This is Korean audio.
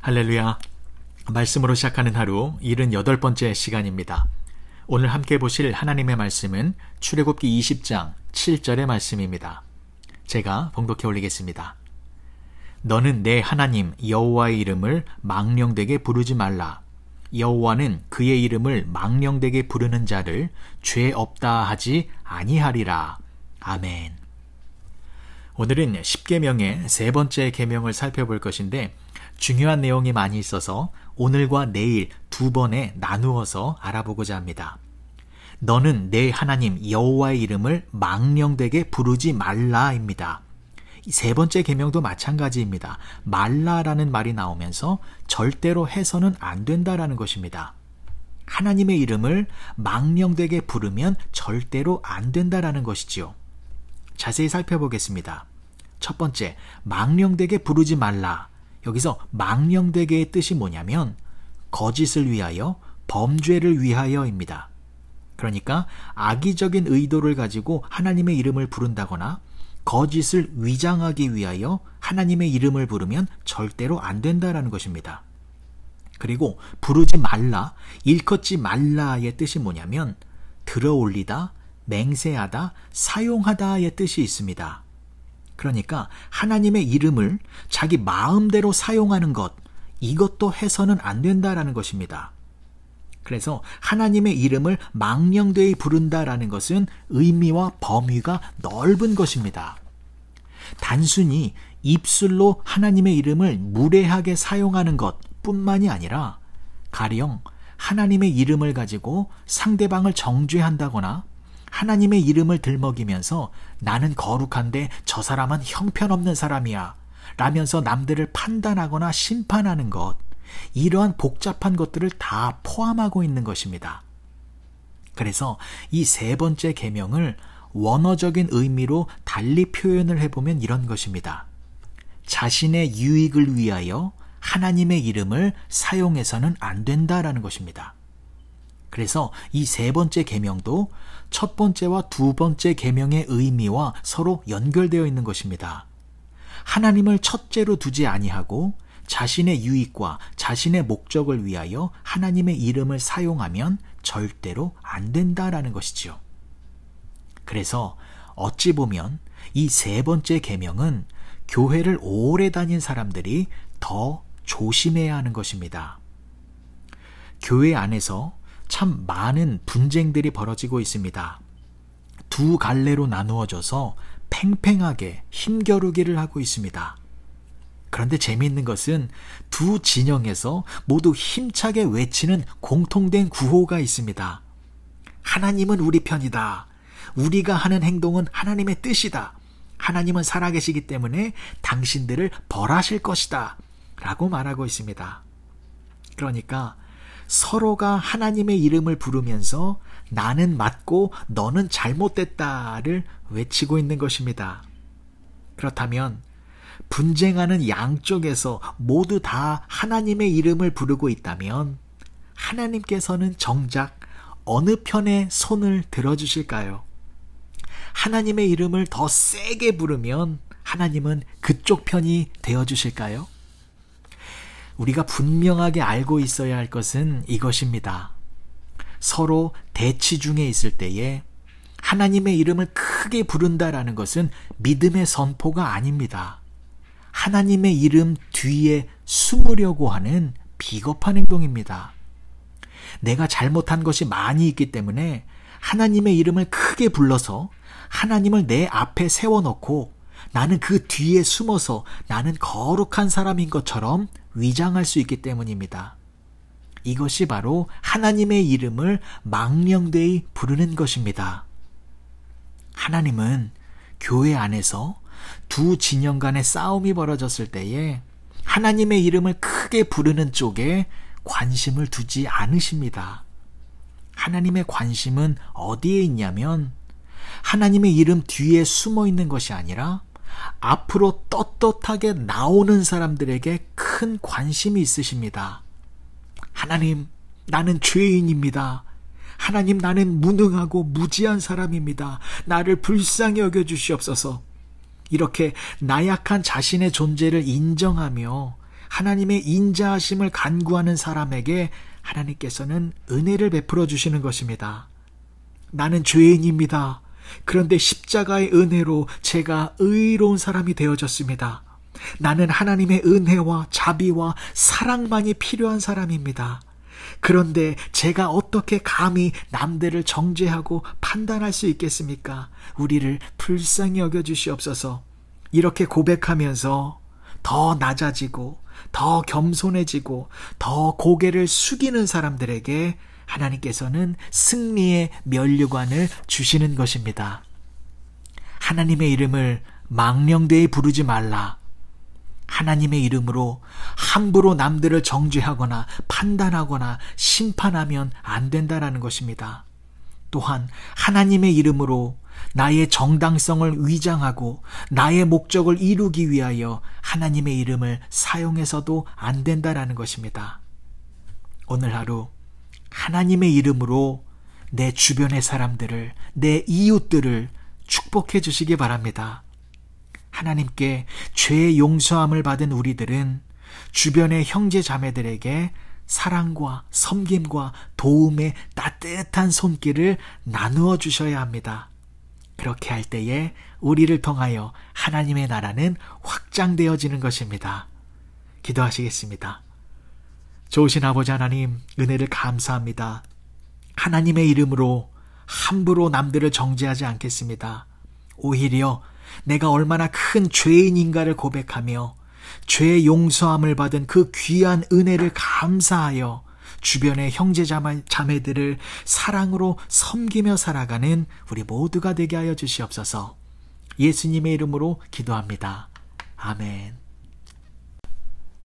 할렐루야. 말씀으로 시작하는 하루 78번째 시간입니다. 오늘 함께 보실 하나님의 말씀은 출애굽기 20장 7절의 말씀입니다. 제가 봉독해 올리겠습니다. 너는 내 하나님 여호와의 이름을 망령되게 부르지 말라. 여호와는 그의 이름을 망령되게 부르는 자를 죄 없다 하지 아니하리라. 아멘. 오늘은 10계명의 세 번째 계명을 살펴볼 것인데 중요한 내용이 많이 있어서 오늘과 내일 두 번에 나누어서 알아보고자 합니다. 너는 내 하나님 여호와의 이름을 망령되게 부르지 말라입니다. 세 번째 계명도 마찬가지입니다. 말라라는 말이 나오면서 절대로 해서는 안 된다라는 것입니다. 하나님의 이름을 망령되게 부르면 절대로 안 된다라는 것이지요. 자세히 살펴보겠습니다. 첫 번째, 망령되게 부르지 말라. 여기서 망령되게의 뜻이 뭐냐면 거짓을 위하여, 범죄를 위하여입니다. 그러니까 악의적인 의도를 가지고 하나님의 이름을 부른다거나 거짓을 위장하기 위하여 하나님의 이름을 부르면 절대로 안 된다라는 것입니다. 그리고 부르지 말라, 일컫지 말라의 뜻이 뭐냐면 들어올리다, 맹세하다, 사용하다의 뜻이 있습니다. 그러니까 하나님의 이름을 자기 마음대로 사용하는 것, 이것도 해서는 안 된다라는 것입니다. 그래서 하나님의 이름을 망령되이 부른다라는 것은 의미와 범위가 넓은 것입니다. 단순히 입술로 하나님의 이름을 무례하게 사용하는 것뿐만이 아니라 가령 하나님의 이름을 가지고 상대방을 정죄한다거나 하나님의 이름을 들먹이면서 나는 거룩한데 저 사람은 형편없는 사람이야 라면서 남들을 판단하거나 심판하는 것, 이러한 복잡한 것들을 다 포함하고 있는 것입니다. 그래서 이 세 번째 계명을 원어적인 의미로 달리 표현을 해보면 이런 것입니다. 자신의 유익을 위하여 하나님의 이름을 사용해서는 안 된다라는 것입니다. 그래서 이 세 번째 계명도 첫 번째와 두 번째 계명의 의미와 서로 연결되어 있는 것입니다. 하나님을 첫째로 두지 아니하고 자신의 유익과 자신의 목적을 위하여 하나님의 이름을 사용하면 절대로 안 된다라는 것이지요. 그래서 어찌 보면 이 세 번째 계명은 교회를 오래 다닌 사람들이 더 조심해야 하는 것입니다. 교회 안에서 참 많은 분쟁들이 벌어지고 있습니다. 두 갈래로 나누어져서 팽팽하게 힘겨루기를 하고 있습니다. 그런데 재미있는 것은 두 진영에서 모두 힘차게 외치는 공통된 구호가 있습니다. 하나님은 우리 편이다. 우리가 하는 행동은 하나님의 뜻이다. 하나님은 살아계시기 때문에 당신들을 벌하실 것이다. 라고 말하고 있습니다. 그러니까 서로가 하나님의 이름을 부르면서 나는 맞고 너는 잘못됐다를 외치고 있는 것입니다. 그렇다면 분쟁하는 양쪽에서 모두 다 하나님의 이름을 부르고 있다면 하나님께서는 정작 어느 편의 손을 들어주실까요? 하나님의 이름을 더 세게 부르면 하나님은 그쪽 편이 되어주실까요? 우리가 분명하게 알고 있어야 할 것은 이것입니다. 서로 대치 중에 있을 때에 하나님의 이름을 크게 부른다라는 것은 믿음의 선포가 아닙니다. 하나님의 이름 뒤에 숨으려고 하는 비겁한 행동입니다. 내가 잘못한 것이 많이 있기 때문에 하나님의 이름을 크게 불러서 하나님을 내 앞에 세워놓고 나는 그 뒤에 숨어서 나는 거룩한 사람인 것처럼 위장할 수 있기 때문입니다. 이것이 바로 하나님의 이름을 망령되이 부르는 것입니다. 하나님은 교회 안에서 두 진영 간의 싸움이 벌어졌을 때에 하나님의 이름을 크게 부르는 쪽에 관심을 두지 않으십니다. 하나님의 관심은 어디에 있냐면 하나님의 이름 뒤에 숨어 있는 것이 아니라 앞으로 떳떳하게 나오는 사람들에게 큰 관심이 있으십니다. 하나님, 나는 죄인입니다. 하나님, 나는 무능하고 무지한 사람입니다. 나를 불쌍히 여겨주시옵소서. 이렇게 나약한 자신의 존재를 인정하며 하나님의 인자하심을 간구하는 사람에게 하나님께서는 은혜를 베풀어 주시는 것입니다. 나는 죄인입니다. 그런데 십자가의 은혜로 제가 의로운 사람이 되어졌습니다. 나는 하나님의 은혜와 자비와 사랑만이 필요한 사람입니다. 그런데 제가 어떻게 감히 남들을 정죄하고 판단할 수 있겠습니까? 우리를 불쌍히 여겨주시옵소서. 이렇게 고백하면서 더 낮아지고 더 겸손해지고 더 고개를 숙이는 사람들에게 하나님께서는 승리의 면류관을 주시는 것입니다. 하나님의 이름을 망령되이 부르지 말라. 하나님의 이름으로 함부로 남들을 정죄하거나 판단하거나 심판하면 안 된다라는 것입니다. 또한 하나님의 이름으로 나의 정당성을 위장하고 나의 목적을 이루기 위하여 하나님의 이름을 사용해서도 안 된다라는 것입니다. 오늘 하루 하나님의 이름으로 내 주변의 사람들을, 내 이웃들을 축복해 주시기 바랍니다. 하나님께 죄의 용서함을 받은 우리들은 주변의 형제 자매들에게 사랑과 섬김과 도움의 따뜻한 손길을 나누어 주셔야 합니다. 그렇게 할 때에 우리를 통하여 하나님의 나라는 확장되어지는 것입니다. 기도하시겠습니다. 좋으신 아버지 하나님, 은혜를 감사합니다. 하나님의 이름으로 함부로 남들을 정죄하지 않겠습니다. 오히려 내가 얼마나 큰 죄인인가를 고백하며 죄의 용서함을 받은 그 귀한 은혜를 감사하여 주변의 형제 자매들을 사랑으로 섬기며 살아가는 우리 모두가 되게 하여 주시옵소서. 예수님의 이름으로 기도합니다. 아멘.